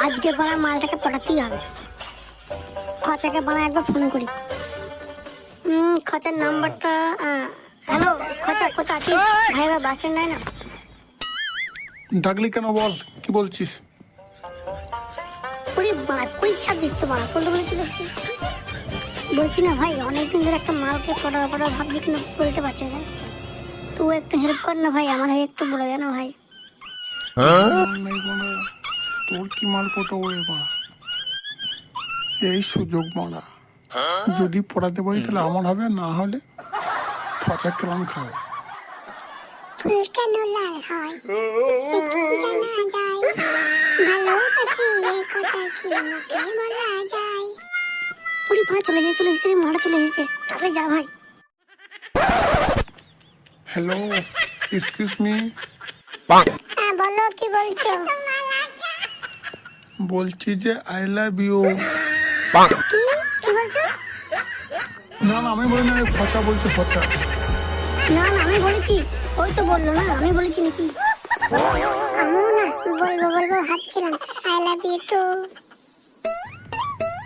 আজকে পাড়া মালটাকে পটাতেই হবে। খচাকে পাড়া একবার ফোন করি। খচার নাম্বারটা, হ্যালো খচা, কোথা আছিস ভাই? বাস স্ট্যান্ড নাই না? ডাকলি কেন বল, কি বলছিস? পরীক্ষা দিস তো বাড়া, কোনটা বলেছি দেখছিস? বলছি না ভাই, অনেকদিন ধরে একটা মালকে পটা ভাবছি কিন্তু বলতে পারছি না। তুই একটু হেল্প কর না ভাই, আমার একটু বলে দে না ভাই। তোর কি মাল পটো ওরে বাড়া, এই সুযোগ মারা। যদি পড়াতে পারি তাহলে আমার হবে, না হলে খচা কেমন খাবে। ফুল কেন লাল হয় সে কি জানা যায়, ভালোবাসি এই কথা কি মুখে বলা যায়। পুরি পা চলে এসেছে রে, মারা চলে এসেছে, তাহলে যা ভাই। Hello, excuse me. হ্যাঁ বলো, কি বলছো? বলছি যে আই লাভ ইউ। কি কি বলছো? না না, আমি বলি না, খচা বলছি, খচা। না না, আমি বলেছি। ওই তো বললো না, আমি বলেছি নাকি? আমিও না বলবো ভাবছিলাম, আই লাভ ইউ টু।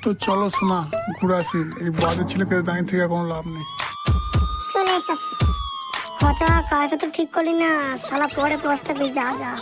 তো চলো শোনা, ঘুরে আসি। এই বাজে ছেলেকে দাঁড়িয়ে থেকে কোনো লাভ নেই। চলে এসো। খচা কাজটা তো ঠিক করলি না, শালা পরে পস্তাবি। যা যা।